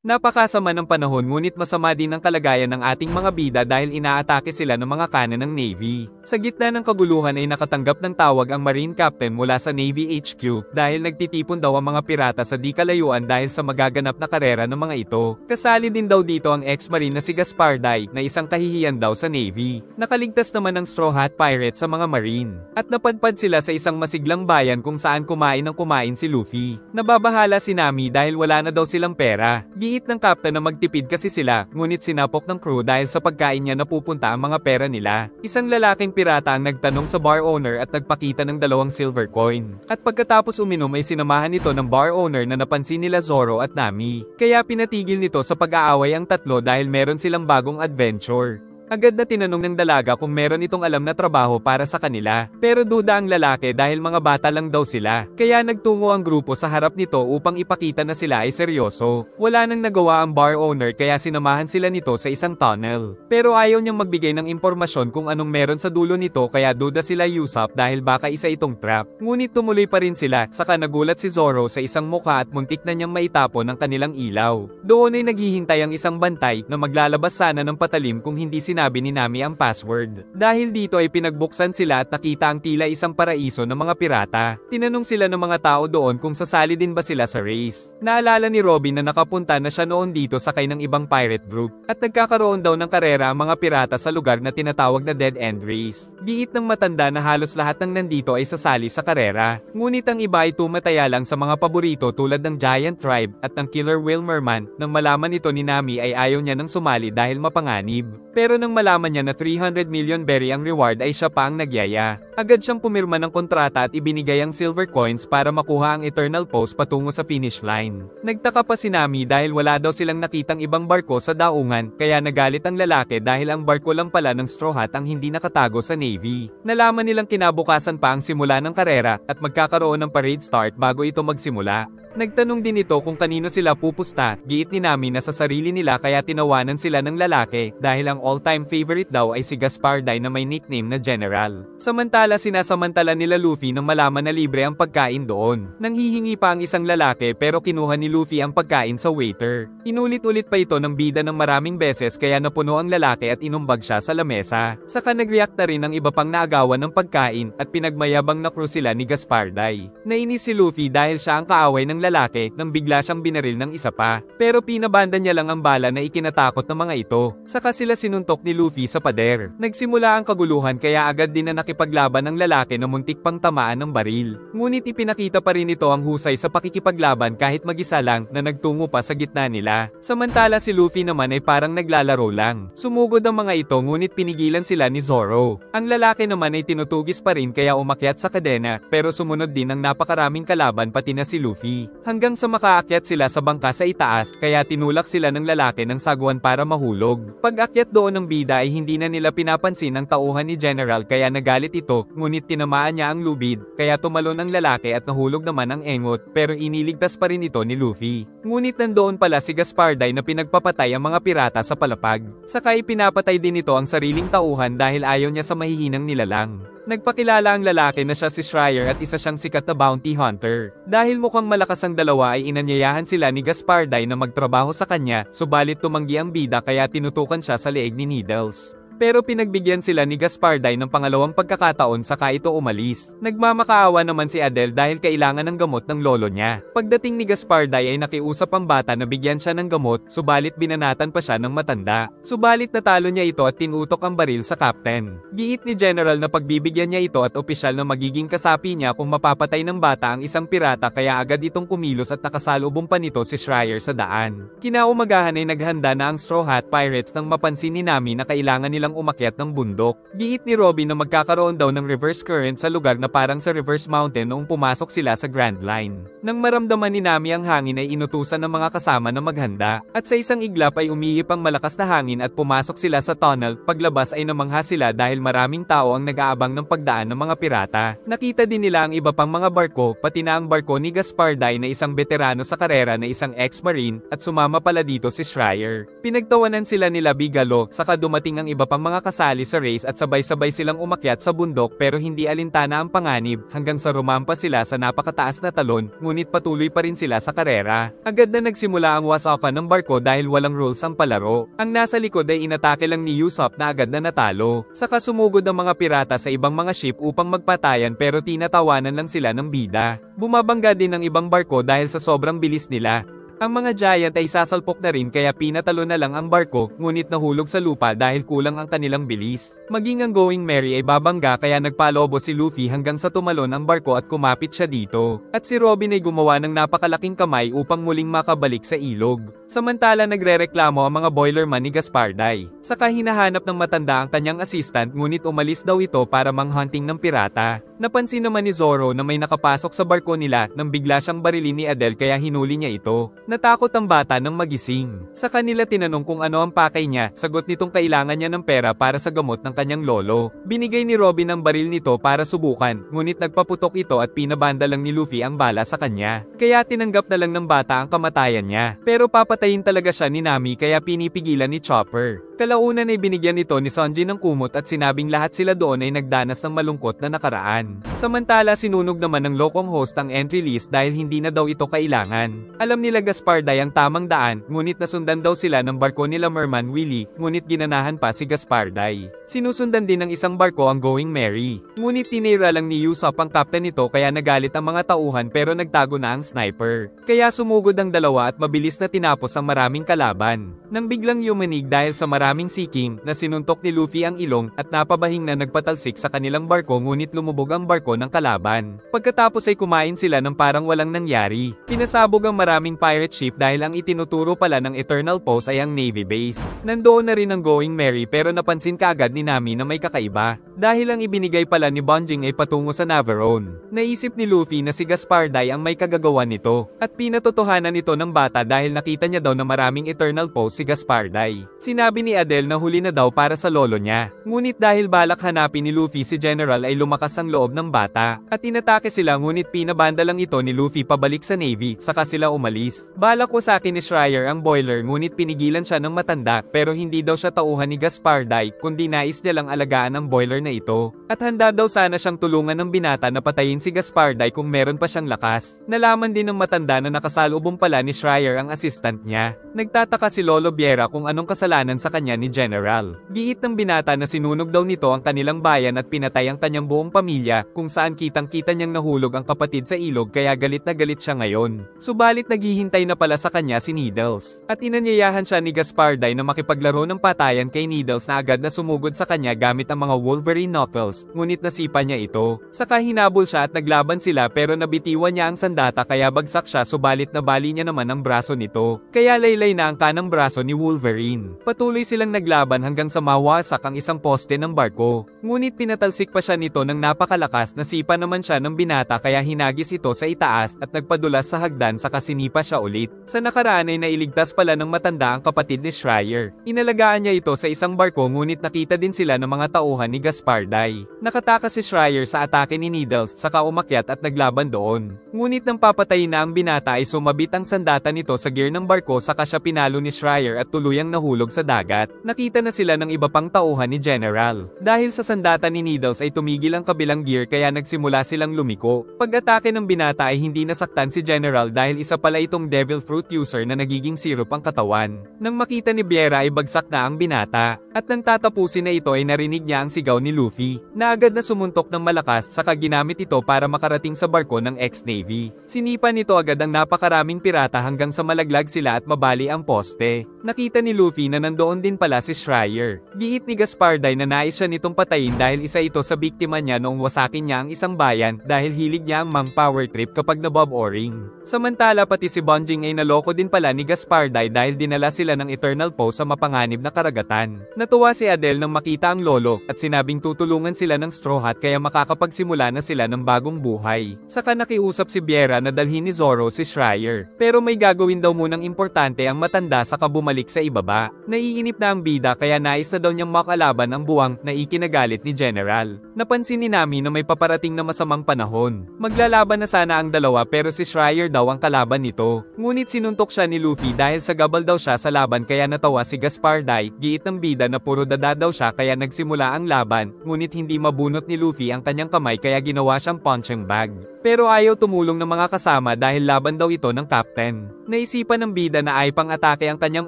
Napakasama ng panahon ngunit masama din ang kalagayan ng ating mga bida dahil inaatake sila ng mga kanan ng Navy. Sa gitna ng kaguluhan ay nakatanggap ng tawag ang Marine Captain mula sa Navy HQ dahil nagtitipon daw ang mga pirata sa di kalayuan dahil sa magaganap na karera ng mga ito. Kasali din daw dito ang ex-marine na si Gaspar Day na isang kahihiyan daw sa Navy. Nakaligtas naman ng Straw Hat Pirate sa mga Marine. At napadpad sila sa isang masiglang bayan kung saan kumain si Luffy. Nababahala si Nami dahil wala na daw silang pera. Giit ng captain na magtipid kasi sila, ngunit sinapok ng crew dahil sa pagkain niya napupunta ang mga pera nila. Isang lalaking pirata ang nagtanong sa bar owner at nagpakita ng 2 silver coin. At pagkatapos uminom ay sinamahan nito ng bar owner na napansin nila Zoro at Nami. Kaya pinatigil nito sa pag-aaway ang tatlo dahil meron silang bagong adventure. Agad na tinanong ng dalaga kung meron itong alam na trabaho para sa kanila. Pero duda ang lalaki dahil mga bata lang daw sila. Kaya nagtungo ang grupo sa harap nito upang ipakita na sila ay seryoso. Wala nang nagawa ang bar owner kaya sinamahan sila nito sa isang tunnel. Pero ayaw niyang magbigay ng impormasyon kung anong meron sa dulo nito kaya duda sila Usopp dahil baka isa itong trap. Ngunit tumuloy pa rin sila, saka nagulat si Zoro sa isang mukha at muntik na niyang maitapon ang kanilang ilaw. Doon ay naghihintay ang isang bantay na maglalabas sana ng patalim kung hindi sinabi ni Nami ang password. Dahil dito ay pinagbuksan sila at nakita ang tila isang paraiso ng mga pirata. Tinanong sila ng mga tao doon kung sasali din ba sila sa race. Naalala ni Robin na nakapunta na siya noon dito sakay ng ibang pirate group. At nagkakaroon daw ng karera ang mga pirata sa lugar na tinatawag na Dead End Race. Giit ng matanda na halos lahat ng nandito ay sasali sa karera. Ngunit ang iba ay tumataya lang sa mga paborito tulad ng Giant Tribe at ng Killer Whale Merman. Nang malaman ito ni Nami ay ayaw niya nang sumali dahil mapanganib. Pero nang malaman niya na 300 million berry ang reward ay siya pa ang nagyaya. Agad siyang pumirma ng kontrata at ibinigay ang silver coins para makuha ang Eternal Post patungo sa finish line. Nagtaka pa si Nami dahil wala daw silang nakitang ibang barko sa daungan kaya nagalit ang lalaki dahil ang barko lang pala ng Straw Hat ang hindi nakatago sa Navy. Nalaman nilang kinabukasan pa ang simula ng karera at magkakaroon ng parade start bago ito magsimula. Nagtanong din ito kung kanino sila pupusta, giit ni Nami na sa sarili nila kaya tinawanan sila ng lalaki dahil ang all-time favorite daw ay si Gaspar Day na may nickname na General. Samantala sinasamantala nila Luffy nang malaman na libre ang pagkain doon. Nanghihingi pa ang isang lalaki pero kinuha ni Luffy ang pagkain sa waiter. Inulit-ulit pa ito ng bida ng maraming beses kaya napuno ang lalaki at inumbag siya sa lamesa. Saka nagreact na rin ang iba pang naagawan ng pagkain at pinagmayabang na crew sila ni Gaspar Day. Nainis si Luffy dahil siya ang kaaway ng lalaki nang bigla siyang binaril ng isa pa. Pero pinabanda niya lang ang bala na ikinatakot ng mga ito. Saka sila sinuntok ni Luffy sa pader. Nagsimula ang kaguluhan kaya agad din na nakipaglaban ang lalaki na muntik pang tamaan ng baril. Ngunit ipinakita pa rin ito ang husay sa pakikipaglaban kahit mag-isa lang na nagtungo pa sa gitna nila. Samantala si Luffy naman ay parang naglalaro lang. Sumugod ang mga ito ngunit pinigilan sila ni Zoro. Ang lalaki naman ay tinutugis pa rin kaya umakyat sa kadena pero sumunod din ang napakaraming kalaban pati na si Luffy. Hanggang sa makaakyat sila sa bangka sa itaas kaya tinulak sila ng lalaki ng sagwan para mahulog. Pag-akyat doon ng bida ay hindi na nila pinapansin ang tauhan ni General kaya nagalit ito ngunit tinamaan niya ang lubid kaya tumalon ang lalaki at nahulog naman ang engot pero iniligtas pa rin ito ni Luffy. Ngunit nandoon pala si Gaspar Day na pinagpapatay ang mga pirata sa palapag. Saka ipinapatay din ito ang sariling tauhan dahil ayaw niya sa mahihinang nilalang. Nagpakilala ang lalaki na siya si Schreier at isa siyang sikat na bounty hunter. Dahil mukhang malakas ang dalawa ay inanyayahan sila ni Gaspar Day na magtrabaho sa kanya, subalit tumanggi ang bida kaya tinutukan siya sa leeg ni Needles. Pero pinagbigyan sila ni Gaspar Day ng pangalawang pagkakataon saka ito umalis. Nagmamakaawa naman si Adele dahil kailangan ng gamot ng lolo niya. Pagdating ni Gaspar Day ay nakiusap ang bata na bigyan siya ng gamot, subalit binanatan pa siya ng matanda. Subalit natalo niya ito at tinutok ang baril sa captain. Giit ni General na pagbibigyan niya ito at opisyal na magiging kasapi niya kung mapapatay ng bata ang isang pirata kaya agad itong kumilos at nakasalubong pa nito si Schreier sa daan. Kinaumagahan ay naghanda na ang Straw Hat Pirates nang mapansin ni Nami na kailangan nilang umakyat ng bundok. Giit ni Robin na magkakaroon daw ng reverse current sa lugar na parang sa reverse mountain noong pumasok sila sa Grand Line. Nang maramdaman ni Nami ang hangin ay inutusan ng mga kasama na maghanda. At sa isang iglap ay umihip ang malakas na hangin at pumasok sila sa tunnel. Paglabas ay namangha sila dahil maraming tao ang nag-aabang ng pagdaan ng mga pirata. Nakita din nila ang iba pang mga barko, pati na ang barko ni Gaspar Day na isang veterano sa karera na isang ex-marine at sumama pala dito si Schreier. Pinagtawanan sila nila Bigalo, saka dumating ang iba pang mga kasali sa race at sabay-sabay silang umakyat sa bundok pero hindi alintana ang panganib hanggang sa rumampa sila sa napakataas na talon, ngunit patuloy pa rin sila sa karera. Agad na nagsimula ang wasakan ng barko dahil walang rules ang palaro. Ang nasa likod ay inatake lang ni Usopp na agad na natalo. Saka sumugod ang mga pirata sa ibang mga ship upang magpatayan pero tinatawanan lang sila ng bida. Bumabangga din ang ibang barko dahil sa sobrang bilis nila. Ang mga giant ay sasalpok na rin kaya pinatalo na lang ang barko, ngunit nahulog sa lupa dahil kulang ang kanilang bilis. Maging ang Going Merry ay babangga kaya nagpalobo si Luffy hanggang sa tumalon ang barko at kumapit siya dito. At si Robin ay gumawa ng napakalaking kamay upang muling makabalik sa ilog. Samantala nagrereklamo ang mga boilerman ni Gasparday. Saka hinahanap ng matanda ang kanyang assistant ngunit umalis daw ito para manghunting ng pirata. Napansin naman ni Zoro na may nakapasok sa barko nila nang bigla siyang barilin ni Adele kaya hinuli niya ito. Natakot ang bata nang magising. Sa kanila tinanong kung ano ang pakay niya, sagot nitong kailangan niya ng pera para sa gamot ng kanyang lolo. Binigay ni Robin ang baril nito para subukan, ngunit nagpaputok ito at pinabanda lang ni Luffy ang bala sa kanya. Kaya tinanggap na lang ng bata ang kamatayan niya. Pero papatayin talaga siya ni Nami kaya pinipigilan ni Chopper. Kalaunan ay binigyan ito ni Sanji ng kumot at sinabing lahat sila doon ay nagdanas ng malungkot na nakaraan. Samantala sinunog naman ng lokong host ang entry list dahil hindi na daw ito kailangan. Alam nila Gasparday ang tamang daan, ngunit nasundan daw sila ng barko nila Merman Willie, ngunit ginanahan pa si Gasparday. Sinusundan din ng isang barko ang Going Merry. Ngunit tinira lang ni Usopp ang captain nito kaya nagalit ang mga tauhan pero nagtago na ang sniper. Kaya sumugod ang dalawa at mabilis na tinapos ang maraming kalaban. Nang biglang yumanig dahil sa maraming seeking, na sinuntok ni Luffy ang ilong at napabahing na nagpatalsik sa kanilang barko ngunit lumubog ang barko ng kalaban. Pagkatapos ay kumain sila ng parang walang nangyari. Pinasabog ang maraming pirate ship dahil ang itinuturo pala ng Eternal Post ay ang Navy base. Nandoon na rin ang Going Merry pero napansin kaagad ni Nami na may kakaiba. Dahil ang ibinigay pala ni Bonjing ay patungo sa Navarone. Naisip ni Luffy na si Gasparday ang may kagagawan nito. At pinatotohanan ito ng bata dahil nakita niya daw na maraming Eternal Post si Gasparday. Sinabi ni Adele na huli na daw para sa lolo niya. Ngunit dahil balak hanapin ni Luffy si General ay lumakas ang loob ng bata. At inatake sila ngunit pinabanda lang ito ni Luffy pabalik sa Navy saka sila umalis. Balak ko sa akin ni Schreier ang boiler ngunit pinigilan siya ng matanda pero hindi daw siya tauhan ni Gasparday kundi nais niya lang alagaan ang boiler na ito. At handa daw sana siyang tulungan ng binata na patayin si Gasparday kung meron pa siyang lakas. Nalaman din ng matanda na nakasalubong pala ni Schreier ang assistant niya. Nagtataka si Lolo Biera kung anong kasalanan sa kanya ni General. Giit ng binata na sinunog daw nito ang kanilang bayan at pinatay ang kanyang buong pamilya kung saan kitang-kita niyang nahulog ang kapatid sa ilog kaya galit na galit siya ngayon. Subalit naghihintay na pala sa kanya si Needles. At inanyayahan siya ni Gasparday na makipaglaro ng patayan kay Needles na agad na sumugod sa kanya gamit ang mga Wolverine knuckles, ngunit nasipa niya ito. Saka hinabol siya at naglaban sila pero nabitiwan niya ang sandata kaya bagsak siya subalit nabali niya naman ang braso nito. Kaya laylay na ang kanang braso ni Wolverine. Patuloy silang naglaban hanggang sa mawasak ang isang poste ng barko. Ngunit pinatalsik pa siya nito ng napakalakas na sipa naman siya ng binata kaya hinagis ito sa itaas at nagpadulas sa hagdan saka sinipa siya ulit. Sa nakaraan ay nailigtas pala ng matanda ang kapatid ni Schreier. Inalagaan niya ito sa isang barko ngunit nakita din sila ng mga tauhan ni Gasparday. Nakatakas si Schreier sa atake ni Needles saka umakyat at naglaban doon. Ngunit nang papatayin na ang binata ay sumabit ang sandata nito sa gear ng barko saka siya pinalo ni Schreier at tuluyang nahulog sa dagat. Nakita na sila ng iba pang tauhan ni General. Dahil sa sandata ni Needles ay tumigil ang kabilang gear kaya nagsimula silang lumiko. Pag-atake ng binata ay hindi nasaktan si General dahil isa pala itong devil fruit user na nagiging syrup ang katawan. Nang makita ni Biera ay bagsak na ang binata. At nang tatapusin na ito ay narinig niya ang sigaw ni Luffy, na agad na sumuntok ng malakas saka ginamit ito para makarating sa barko ng ex-Navy. Sinipa nito agad ang napakaraming pirata hanggang sa malaglag sila at mabali ang poste. Nakita ni Luffy na nandoon din pala si Schreier. Giit ni Gasparday na nais siya nitong patayin dahil isa ito sa biktima niya noong wasakin niya ang isang bayan dahil hilig niya ang power trip kapag nabob o-ring. Samantala pati si Bonjing ay naloko din pala ni Gasparday dahil dinala sila ng Eternal Post sa mapanganib na karagatan. Natuwa si Adele nang makita ang lolo at sinabing tutulungan sila ng Straw Hat kaya makakapagsimula na sila ng bagong buhay. Saka nakiusap si Biera na dalhin ni Zoro si Schreier. Pero may gagawin daw munang importante ang matanda saka bumalik sa ibaba. Naiinip na ang bida kaya nais na daw niyang makalaban ang buwang na ikinagalit ni General. Napansin ni Nami na may paparating na masamang panahon. Maglalaban na sana ang dalawa pero si Schreier daw ang kalaban nito. Ngunit sinuntok siya ni Luffy dahil sa gabal daw siya sa laban kaya natawa si Gasparday. Giit ng bida na puro dada daw siya kaya nagsimula ang laban, ngunit hindi mabunot ni Luffy ang kanyang kamay kaya ginawa siyang punching bag. Pero ayaw tumulong ng mga kasama dahil laban daw ito ng captain. Naisipan ng bida na ay pang-atake ang kanyang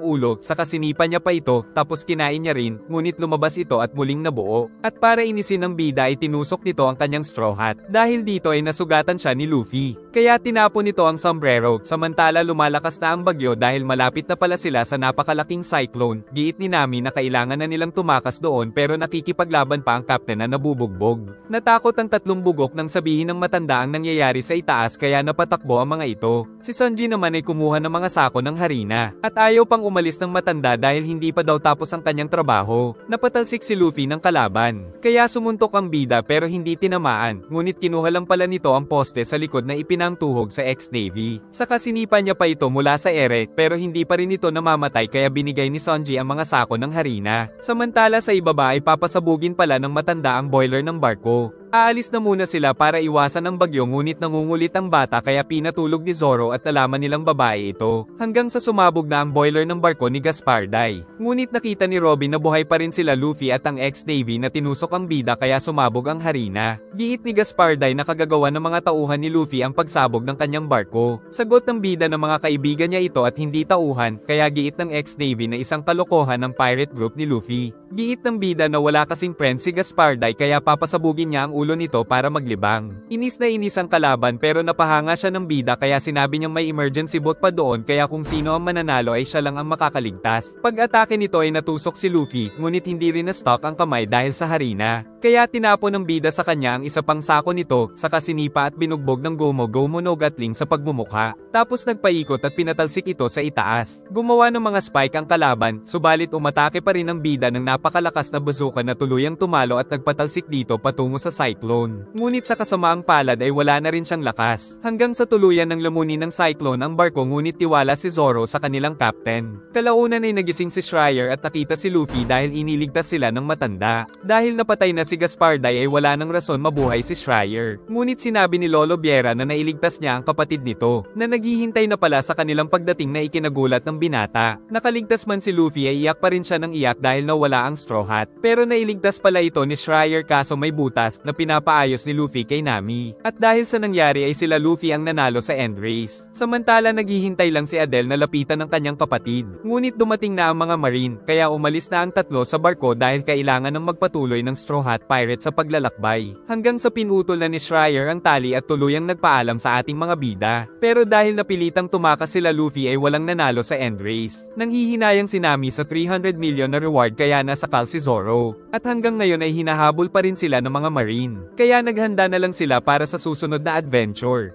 ulo, saka sinipa niya pa ito, tapos kinain niya rin, ngunit lumabas ito at muling nabuo. At para inisin ng bida ay tinusok nito ang kanyang straw hat. Dahil dito ay nasugatan siya ni Luffy. Kaya tinapon nito ang sombrero, samantala lumalakas na ang bagyo dahil malapit na pala sila sa napakalaking cyclone. Giit ni Nami na kailangan na nilang tumakas doon pero nakikipaglaban pa ang captain na nabubugbog. Natakot ang tatlong bugok nang sabihin ng matanda ang nangyayari sa itaas kaya napatakbo ang mga ito. Si Sanji naman ay kumuha ng mga sako ng harina. At ayaw pang umalis ng matanda dahil hindi pa daw tapos ang kanyang trabaho. Napatalsik si Luffy ng kalaban. Kaya sumuntok ang bida pero hindi tinamaan. Ngunit kinuha lang pala nito ang poste sa likod na ipinangtuhog sa ex-Navy. Saka sinipa niya pa ito mula sa ere pero hindi pa rin ito namamatay kaya binigay ni Sanji ang mga sako ng harina. Samantala sa ibaba ay papasabugin pala ng matanda ang boiler ng barko. Aalis na muna sila para iwasan ang bagyo ngunit nangungulit ang bata kaya pinatulog ni Zoro at nalaman nilang babae ito. Hanggang sa sumabog na ang boiler ng barko ni Gasparday. Ngunit nakita ni Robin na buhay pa rin sila Luffy at ang ex-Navy na tinusok ang bida kaya sumabog ang harina. Giit ni Gasparday na kagagawa ng mga tauhan ni Luffy ang pagsabog ng kanyang barko. Sagot ng bida ng mga kaibigan niya ito at hindi tauhan kaya giit ng ex-Navy na isang kalokohan ng pirate group ni Luffy. Giit ng bida na wala kasing friend si Gasparday kaya papasabugin niya ang ulo nito para maglibang. Inis na inis ang kalaban pero napahanga siya ng bida kaya sinabi niyang may emergency boat pa doon kaya kung sino ang mananalo ay siya lang ang makakaligtas. Pag-atake nito ay natusok si Luffy ngunit hindi rin na-stuck ang kamay dahil sa harina. Kaya tinapon ng bida sa kanya ang isa pang sako nito saka sinipa at binugbog ng Gomu-Gomu no Gatling sa pagmumukha. Tapos nagpaikot at pinatalsik ito sa itaas. Gumawa ng mga spike ang kalaban subalit umatake pa rin ang bida ng napakalakas na bazooka na tuluyang tumalo at nagpatalsik dito patungo sa cyclone. Ngunit sa kasamaang palad ay wala na rin siyang lakas. Hanggang sa tuluyan ng lamunin ng cyclone ang barko ngunit tiwala si Zoro sa kanilang captain. Kalaunan ay nagising si Schreier at nakita si Luffy dahil iniligtas sila ng matanda. Dahil napatay na si Gasparday ay wala nang rason mabuhay si Schreier. Ngunit sinabi ni Lolo Biera na nailigtas niya ang kapatid nito, na naghihintay na pala sa kanilang pagdating na ikinagulat ng binata. Nakaligtas man si Luffy ay iyak pa rin siya ng iyak dahil nawala ang straw hat. Pero nailigtas pala ito ni Schreier kaso may butas na pinapaayos ni Luffy kay Nami. At dahil sa nangyari ay sila Luffy ang nanalo sa end race. Samantala naghihintay lang si Adele na lapitan ng kanyang kapatid. Ngunit dumating na ang mga marine, kaya umalis na ang tatlo sa barko dahil kailangan ng magpatuloy ng Straw Hat Pirate sa paglalakbay. Hanggang sa pinutol na ni Schreier ang tali at tuluyang nagpaalam sa ating mga bida. Pero dahil napilitang tumakas sila Luffy ay walang nanalo sa end race. Nanghihinayang si Nami sa 300 million na reward kaya nasakal si Zoro. At hanggang ngayon ay hinahabol pa rin sila ng mga marine. Kaya naghanda na lang sila para sa susunod na adventure.